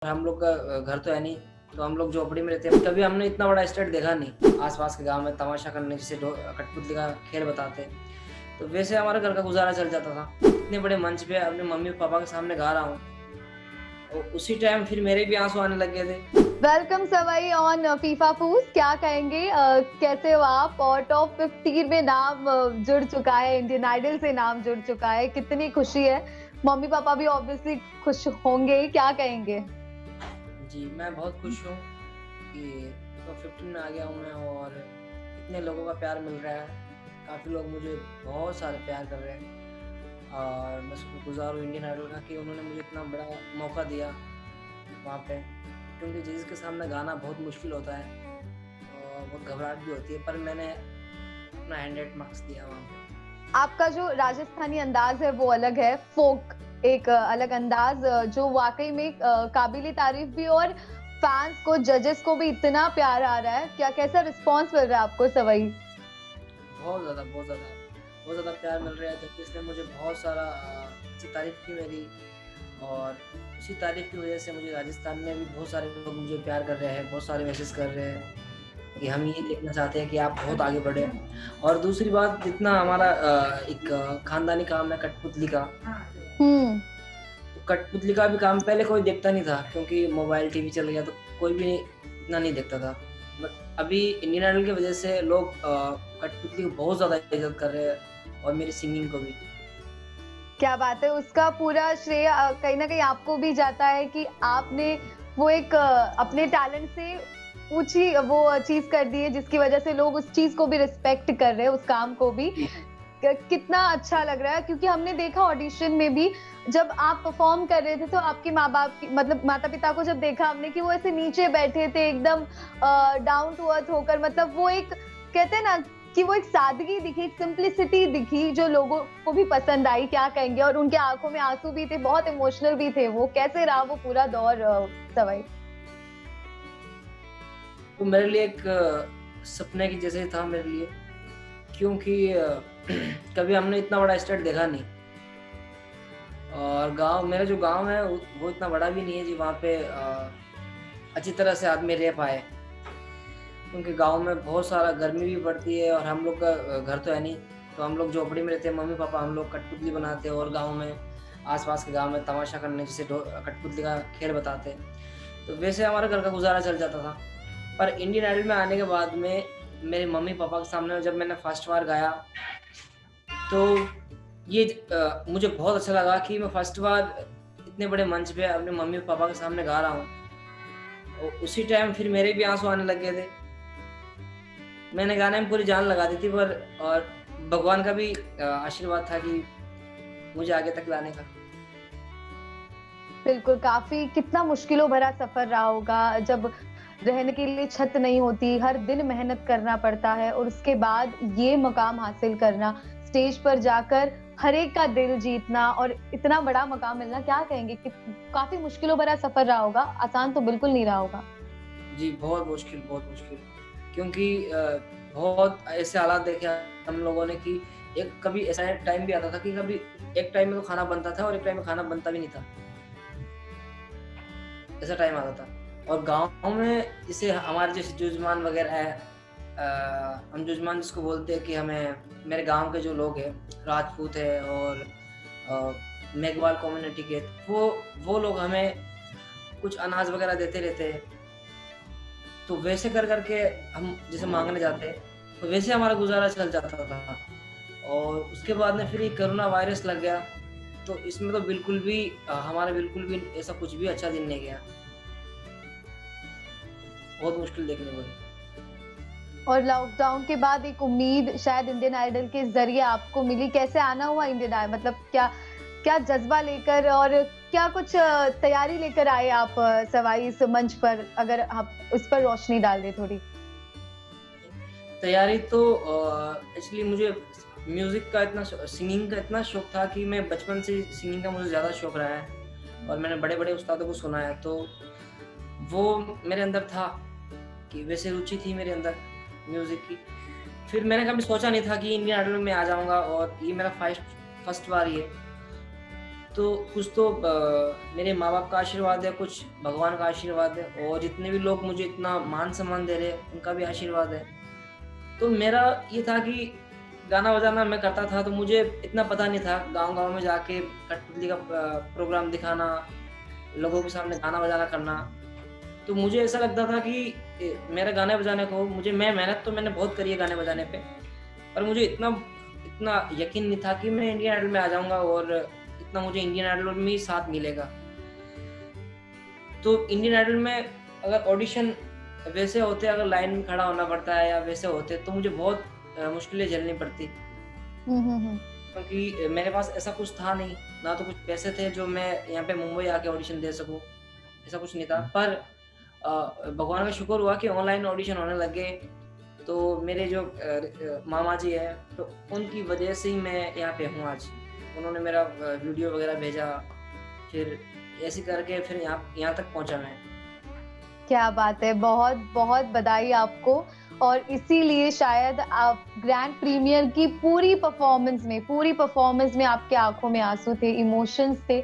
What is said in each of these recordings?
हम लोग का घर तो है नहीं, तो हम लोग झोपड़ी में रहते हैं। कभी हमने इतना बड़ा स्टेट देखा नहीं। आस-पास के गाँव में तमाशा करने जैसे कठपुतली का खेल बताते हैं, तो वैसे हमारे घर का गुज़ारा चल जाता था। इतने बड़े मंच पे अपने मम्मी-पापा के सामने गा रहा हूँ और उसी टाइम फिर मेरे भी आँसू आने लग गए थे। Welcome Sawai on FIFA food. क्या कहेंगे, कैसे हो आप? और टॉप 15 में नाम जुड़ चुका है, इंडियन आइडल से नाम जुड़ चुका है, कितनी खुशी है। मम्मी पापा भी ऑब्वियसली खुश होंगे ही, क्या कहेंगे? जी, मैं बहुत खुश हूँ कि टॉप 15 में आ गया हूँ मैं और इतने लोगों का प्यार मिल रहा है। काफ़ी लोग मुझे बहुत सारे प्यार कर रहे हैं और मैं शुक्रगुज़ार हूँ इंडियन आइडल का कि उन्होंने मुझे इतना बड़ा मौका दिया वहाँ पे। क्योंकि जजेस के सामने गाना बहुत मुश्किल होता है और बहुत घबराहट भी होती है, पर मैंने अपना 100 मार्क्स दिया वहाँ पे। आपका जो राजस्थानी अंदाज है वो अलग है, फोक एक अलग अंदाज, जो वाकई में काबिले तारीफ भी, और फैंस को, जजेस को भी इतना प्यार आ रहा है। क्या कैसा रिस्पॉन्स मिल रहा है आपको सवई? बहुत ज़्यादा, बहुत ज़्यादा, बहुत ज़्यादा प्यार मिल रहा है। जजेस ने मुझे बहुत सारा अच्छी तारीफ़ की मेरी और उसी तारीफ़ की वज़ह से मुझे राजस्थान में भी बहुत सारे लोग मुझे प्यार कर रहे हैं, बहुत सारे मैसेज कर रहे हैं कि हम ये देखना चाहते हैं कि आप बहुत आगे बढ़ें। और दूसरी बात, जितना हमारा एक ख़ानदानी काम है कठपुतली का, हुँ। तो कठपुतली का भी काम पहले कोई देखता नहीं था क्योंकि मोबाइल, टीवी चल गया तो कोई भी इतना नहीं देखता था। बट अभी इंडियन आइडल की वज़ह से लोग कठपुतली को बहुत ज़्यादा इज़्ज़त कर रहे हैं और मेरी सिंगिंग को भी। क्या बात है! उसका पूरा श्रेय कहीं न कहीं आपको भी जाता है कि आपने वो एक अपने टैलेंट से ऊँची वो चीज़ कर दी है, जिसकी वज़ह से लोग उस चीज़ को भी रिस्पेक्ट कर रहे हैं, उस काम को भी। जी। कितना अच्छा लग रहा है, क्योंकि हमने देखा ऑडिशन में भी, जब आप परफ़ॉर्म कर रहे थे तो आपके माँ-बाप की, मतलब माता-पिता को जब देखा हमने कि वो ऐसे नीचे बैठे थे एकदम डाउन टू अर्थ होकर, मतलब वो एक, कहते हैं ना कि वो एक सादगी दिखी, एक सिंप्लिसिटी दिखी जो लोगों को भी पसंद आई, क्या कहेंगे? और उनके आँखों में आँसू भी थे, बहुत इमोशनल भी थे वो। कैसे रहा वो पूरा दौर सवाई? वो मेरे लिए एक सपने की जैसे ही था मेरे लिए, क्योंकि कभी हमने इतना बड़ा स्टेट देखा नहीं और गाँव, मेरा जो गाँव है वो इतना बड़ा भी नहीं है जी वहाँ पे अच्छी तरह से आदमी रह पाए। क्योंकि गाँव में बहुत सारा गर्मी भी पड़ती है और हम लोग का घर तो है नहीं, तो हम लोग झोपड़ी में रहते हैं। मम्मी-पापा हम लोग कठपुतली बनाते हैं और गाँव में, आस-पास के गाँव में तमाशा करने जैसे कठपुतली का खेल बताते हैं। तो वैसे हमारे घर का गुज़ारा चल जाता था। पर इंडियन आइडल में आने के बाद में मेरे मम्मी-पापा के सामने जब मैंने फर्स्ट बार गाया, तो ये मुझे बहुत अच्छा लगा कि मैं फर्स्ट बार इतने बड़े मंच पे अपने मम्मी-पापा के सामने गा रहा हूँ और उसी टाइम फिर मेरे भी आँसू आने लग गए थे। मैंने गाने में पूरी जान लगा दी थी, पर और भगवान का भी आशीर्वाद था कि मुझे आगे तक लाने का। बिल्कुल, काफ़ी कितना मुश्किलों भरा सफ़र रहा होगा, जब रहने के लिए छत नहीं होती, हर दिन मेहनत करना पड़ता है और उसके बाद ये मकाम हासिल करना, स्टेज पर जाकर हर एक का दिल जीतना और इतना बड़ा मकाम मिलना, क्या कहेंगे कि काफ़ी मुश्किलों भरा सफ़र रहा होगा, आसान तो बिल्कुल नहीं रहा होगा। जी, बहुत मुश्किल, बहुत मुश्किल। क्योंकि बहुत ऐसे हालात देखे हम लोगों ने कि एक कभी ऐसा टाइम भी आता था कि कभी एक टाइम में तो खाना बनता था और एक टाइम में खाना बनता भी नहीं था। ऐसा टाइम आता था और गाँव में जैसे हमारे जैसे जूझमान वगैरह है, हम जूझमान जिसको बोलते हैं कि हमें, मेरे गाँव के जो लोग हैं, राजपूत है और मेघवाल कम्युनिटी के, वो लोग हमें कुछ अनाज वगैरह देते रहते हैं। तो वैसे कर के हम जैसे माँगने जाते हैं, तो वैसे हमारा गुज़ारा चल जाता था। और उसके बाद में फिर ये कोरोना वायरस लग गया, तो इसमें तो बिल्कुल भी हमारा बिल्कुल भी ऐसा कुछ भी अच्छा दिन नहीं गया। बहुत मुश्किल देखने पड़ी। और लॉकडाउन के बाद एक उम्मीद शायद इंडियन आइडल के ज़रिए आपको मिली। कैसे आना हुआ इंडियन आइ मतलब क्या क्या जज़्बा लेकर, और क्या कुछ तैयारी लेकर आए आप सवाई इस मंच पर? अगर आप उस पर रोशनी डाल दें थोड़ी। तैयारी तो एक्चुअली मुझे म्यूज़िक का इतना सिंगिंग का इतना शौक था कि मैं बचपन से सिंगिंग का मुझे ज़्यादा शौक रहा है और मैंने बड़े-बड़े उस्तादों को सुना है, तो वो मेरे अंदर था कि वैसे रुचि थी मेरे अंदर म्यूज़िक की। फिर मैंने कभी सोचा नहीं था कि इंडियन आइडल में आ जाऊँगा और ये मेरा फर्स्ट फर्स्ट बार ही है। तो कुछ तो मेरे माँ-बाप का आशीर्वाद है, कुछ भगवान का आशीर्वाद है, और जितने भी लोग मुझे इतना मान-सम्मान दे रहे हैं, उनका भी आशीर्वाद है। तो मेरा ये था कि गाना-बजाना मैं करता था, तो मुझे इतना पता नहीं था, गाँव-गाँव में जाके कठपुतली का प्रोग्राम दिखाना, लोगों के सामने गाना-बजाना करना। तो मुझे ऐसा लगता था कि मेरा गाने बजाने को मैं मेहनत तो मैंने बहुत करी है गाने बजाने पे, पर मुझे इतना इतना यकीन नहीं था कि मैं इंडियन आइडल में आ जाऊँगा और इतना मुझे इंडियन आइडल में ही साथ मिलेगा। तो इंडियन आइडल में अगर ऑडिशन वैसे होते, अगर लाइन में खड़ा होना पड़ता है या वैसे होते, तो मुझे बहुत मुश्किलें झेलनी पड़ती। क्योंकि मेरे पास ऐसा कुछ था नहीं, ना तो कुछ पैसे थे जो मैं यहाँ पे मुंबई आके ऑडिशन दे सकूँ, ऐसा कुछ नहीं था। पर भगवान का शुक्र हुआ कि ऑनलाइन ऑडिशन होने लग गए, तो मेरे जो मामा जी हैं, तो उनकी वजह से ही मैं यहाँ पे हूँ आज। उन्होंने मेरा वीडियो वगैरह भेजा, फिर ऐसे करके फिर यहाँ तक पहुँचा मैं। क्या बात है, बहुत बहुत बधाई आपको। और इसीलिए शायद आप ग्रैंड प्रीमियर की पूरी परफॉर्मेंस में आपके आंखों में आंसू थे, इमोशंस थे,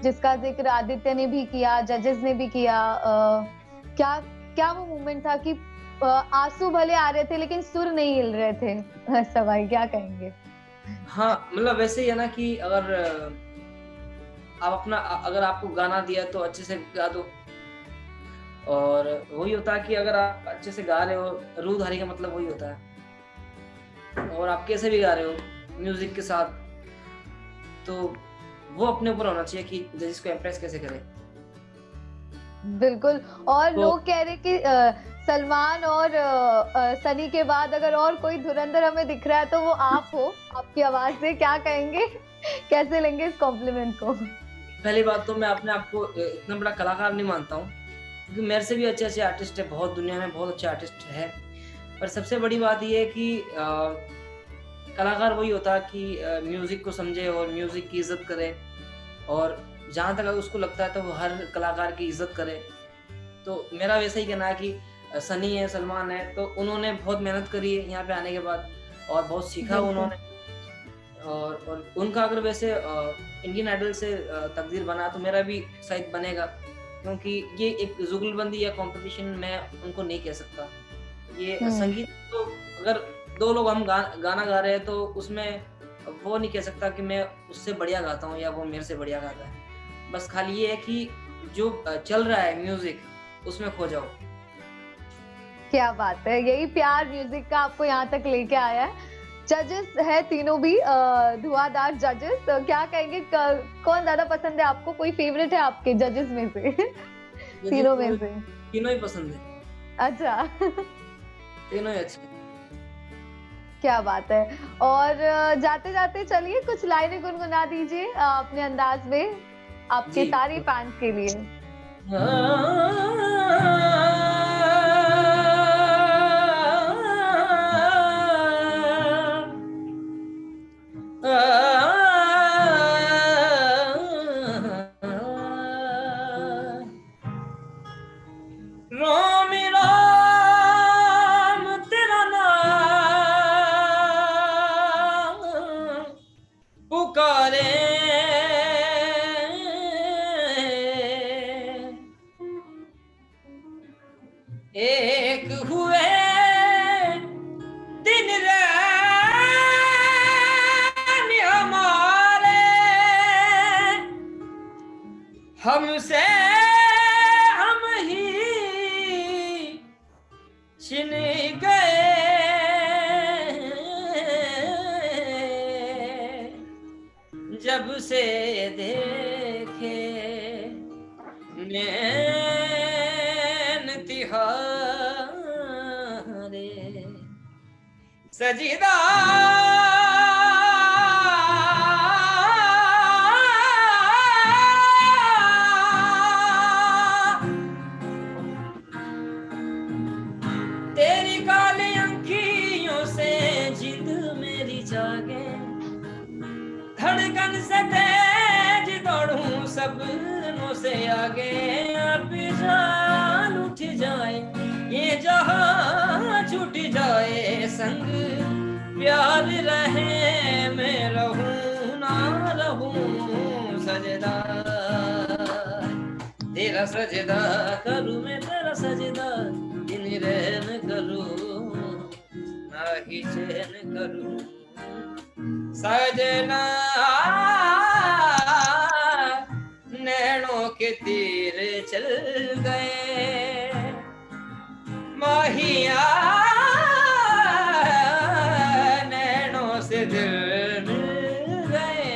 जिसका जिक्र आदित्य ने भी किया, जजेस ने भी किया। क्या क्या वो मोमेंट था कि आंसू भले आ रहे थे लेकिन सुर नहीं हिल रहे थे। सवाई क्या कहेंगे? हाँ, मतलब वैसे ही है ना कि अगर अगर आपको गाना दिया तो अच्छे से गा दो, और वही होता है कि अगर आप अच्छे से गा रहे हो, रूहधारी का मतलब वही होता है, और आप कैसे भी गा रहे हो म्यूजिक के साथ, तो वो अपने ऊपर होना चाहिए कि जजिस को इम्प्रेस कैसे करे। बिल्कुल। और तो लोग कह रहे कि सलमान और सनी के बाद अगर और कोई धुरंधर हमें दिख रहा है तो वो आप हो, आपकी आवाज से। क्या कहेंगे? कैसे लेंगे इस कॉम्प्लीमेंट को? पहली बात तो मैं अपने आप को इतना बड़ा कलाकार नहीं मानता हूँ, क्योंकि मेरे से भी अच्छे अच्छे आर्टिस्ट है, बहुत दुनिया में बहुत अच्छे आर्टिस्ट है। पर सबसे बड़ी बात ये है कि कलाकार वही होता है कि म्यूजिक को समझे और म्यूजिक की इज्जत करे, और जहाँ तक अगर उसको लगता है तो वो हर कलाकार की इज्जत करे। तो मेरा वैसा ही कहना है कि सनी है, सलमान है, तो उन्होंने बहुत मेहनत करी है यहाँ पे आने के बाद, और बहुत सीखा उन्होंने, और उनका अगर वैसे इंडियन आइडल से तकदीर बना तो मेरा भी शायद बनेगा, क्योंकि ये एक जुगलबंदी या कंपटीशन मैं उनको नहीं कह सकता। ये संगीत तो अगर दो लोग हम गाना गा रहे हैं तो उसमें वो नहीं कह सकता कि मैं उससे बढ़िया गाता हूँ या वो मेरे से बढ़िया गाता है। बस खाली ये है कि जो चल रहा है म्यूजिक, उसमें खो जाओ। क्या बात है, यही प्यार म्यूजिक का आपको यहाँ तक लेके आया है। जजेस है तीनों भी धुआंधार जजेस, तो क्या कहेंगे कौन ज्यादा पसंद है आपको? कोई फेवरेट है आपके जजेस में से? तीनों में से? तीनों ही पसंद है। अच्छा। तीनों ही अच्छे। क्या बात है। और जाते जाते चलिए कुछ लाइनें गुनगुना दीजिए अपने अंदाज में, आपके सारे फैंस के लिए। एक हुए दिन रानी हमारे, हमसे हम ही छिन गए, जब से देखे नैन तिहारे, सजीदा तेरी काली अंखियों से जिद मेरी जागे, धड़कन से तेज दौड़ूं सपनों से आगे, अब जान उठ जाए ये जहां छूट जाए, संग प्यार रहे मैं रहूं ना रहूं, सजदा सजदा, तेरा सजदा करूं मैं तेरा सजदा, दिन रैन करूं ना ही चैन करूं सजना, नैनों के तीर चल गए माहिया, नैनों से दिल मिल गए,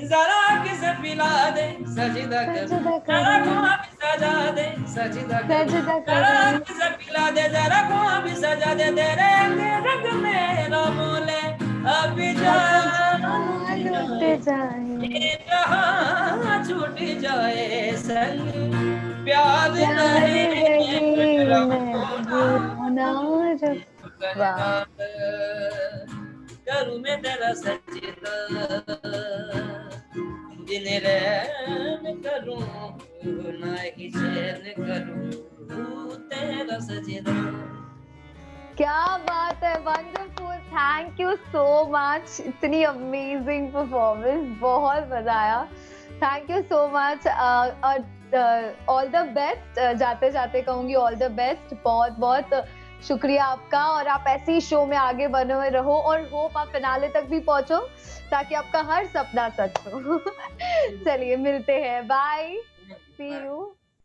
जरा किसे पिला दे सजदा करूं, जरा को अभी सजा दे सजदा करूं, जरा किसे पिला दे, जरा को अभी सजा दे, तेरे रंग मेरा बोले अभी जान लुट जाए, जहां छूट जाए संग प्यार नहीं करूं मैं तेरा सजदा, दिन रैन करूं ना ही चैन करूं तेरा सजदा। क्या बात है, wonderful, thank you so much, इतनी अमेजिंग परफॉर्मेंस, बहुत मजा आया, thank you so much, all the best, जाते जाते कहूंगी ऑल द बेस्ट, बहुत बहुत शुक्रिया आपका, और आप ऐसे ही शो में आगे बने हुए रहो, और होप आप फिनाले तक भी पहुंचो ताकि आपका हर सपना सच हो। चलिए मिलते हैं, बाय, सी यू।